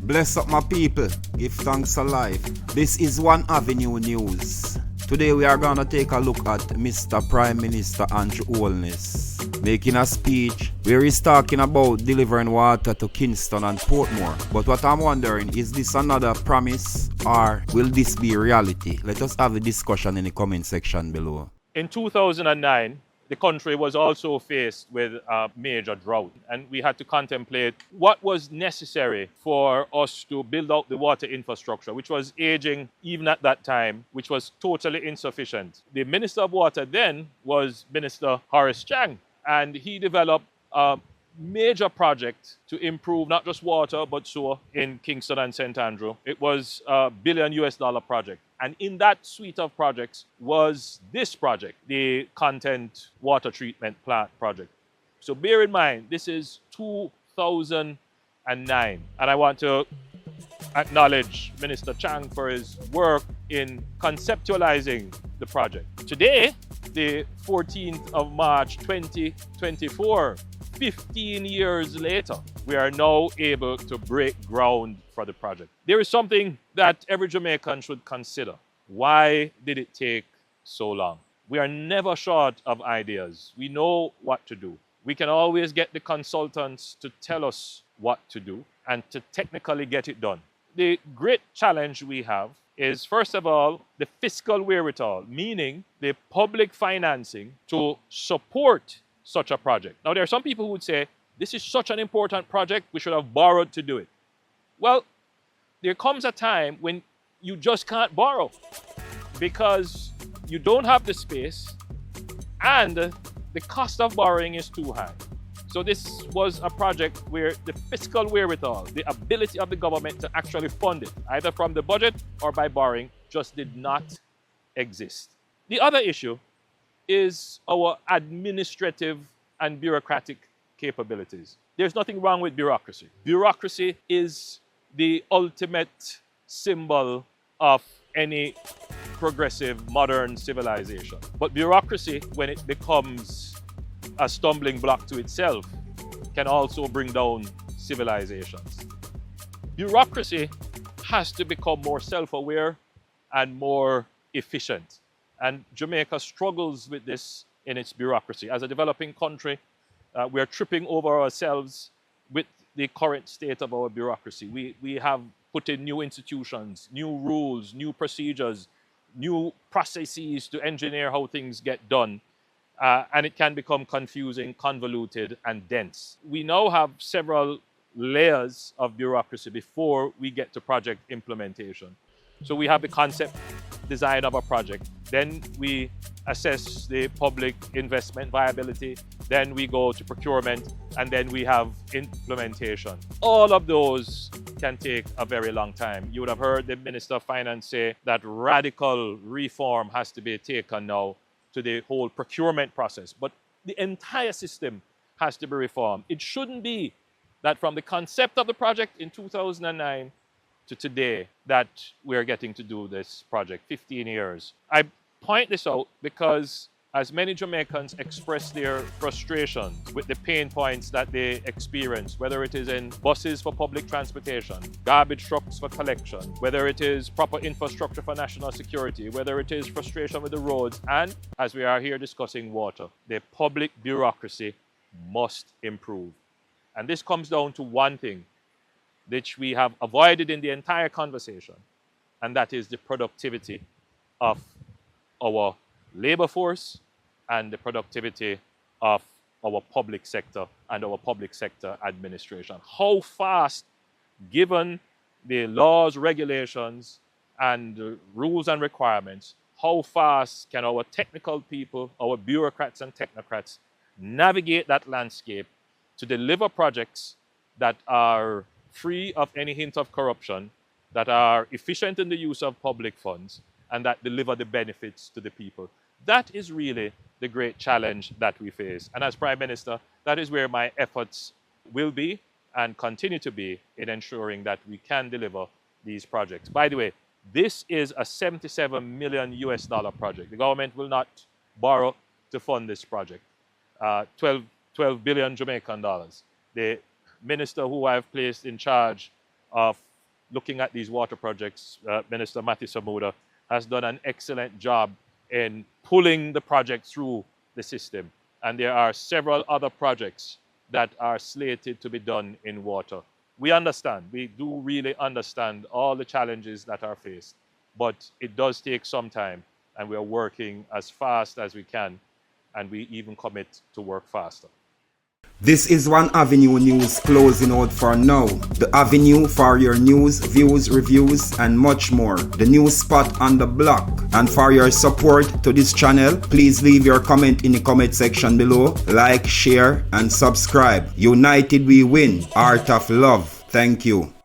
Bless up my people, give thanks alive. This is AVI-NUE News. Today we are gonna take a look at Mr. Prime Minister Andrew Holness making a speech where he's talking about delivering water to Kingston and Portmore. But what I'm wondering, is this another promise or will this be reality? Let us have a discussion in the comment section below. In 2009, the country was also faced with a major drought, and we had to contemplate what was necessary for us to build out the water infrastructure, which was aging even at that time, which was totally insufficient. The Minister of Water then was Minister Horace Chang, and he developed a major project to improve not just water but sewer in Kingston and St. Andrew. It was a $1 billion project. And in that suite of projects was this project, the content water treatment plant project. So bear in mind, this is 2009. And I want to acknowledge Minister Chang for his work in conceptualizing the project. Today, the 14th of March 2024, 15 years later, we are now able to break ground for the project. There is something that every Jamaican should consider. Why did it take so long? We are never short of ideas. We know what to do. We can always get the consultants to tell us what to do and to technically get it done. The great challenge we have is, first of all, the fiscal wherewithal, meaning the public financing to support such a project. Now, there are some people who would say, this is such an important project, we should have borrowed to do it. Well, there comes a time when you just can't borrow because you don't have the space and the cost of borrowing is too high. So this was a project where the fiscal wherewithal, the ability of the government to actually fund it, either from the budget or by borrowing, just did not exist. The other issue is our administrative and bureaucratic capabilities. There's nothing wrong with bureaucracy. Bureaucracy is the ultimate symbol of any progressive modern civilization. But bureaucracy, when it becomes a stumbling block to itself, can also bring down civilizations. Bureaucracy has to become more self-aware and more efficient. And Jamaica struggles with this in its bureaucracy. As a developing country, we are tripping over ourselves with the current state of our bureaucracy. We have put in new institutions, new rules, new procedures, new processes to engineer how things get done. And it can become confusing, convoluted, and dense. We now have several layers of bureaucracy before we get to project implementation. So we have the concept design of a project. Then we assess the public investment viability. Then we go to procurement, and then we have implementation. All of those can take a very long time. You would have heard the Minister of Finance say that radical reform has to be taken now to the whole procurement process. But the entire system has to be reformed. It shouldn't be that from the concept of the project in 2009 to today that we're getting to do this project, 15 years. I point this out because as many Jamaicans express their frustrations with the pain points that they experience, whether it is in buses for public transportation, garbage trucks for collection, whether it is proper infrastructure for national security, whether it is frustration with the roads, and as we are here discussing water, the public bureaucracy must improve. And this comes down to one thing, which we have avoided in the entire conversation, and that is the productivity of our labor force and the productivity of our public sector and our public sector administration. How fast, given the laws, regulations, and rules and requirements, how fast can our technical people, our bureaucrats and technocrats navigate that landscape to deliver projects that are free of any hint of corruption, that are efficient in the use of public funds, and that deliver the benefits to the people? That is really the great challenge that we face. And as Prime Minister, that is where my efforts will be and continue to be in ensuring that we can deliver these projects. By the way, this is a $77 million project. The government will not borrow to fund this project. 12 billion Jamaican dollars. The minister who I've placed in charge of looking at these water projects, Minister Matty Samuda has done an excellent job in pulling the project through the system. And there are several other projects that are slated to be done in water. We understand, we do really understand all the challenges that are faced, but it does take some time, and we are working as fast as we can, and we even commit to work faster. This is One Avenue News closing out for now. The avenue for your news, views, reviews, and much more. The new spot on the block. And for your support to this channel, please leave your comment in the comment section below. Like, share, and subscribe. United we win. Art of love. Thank you.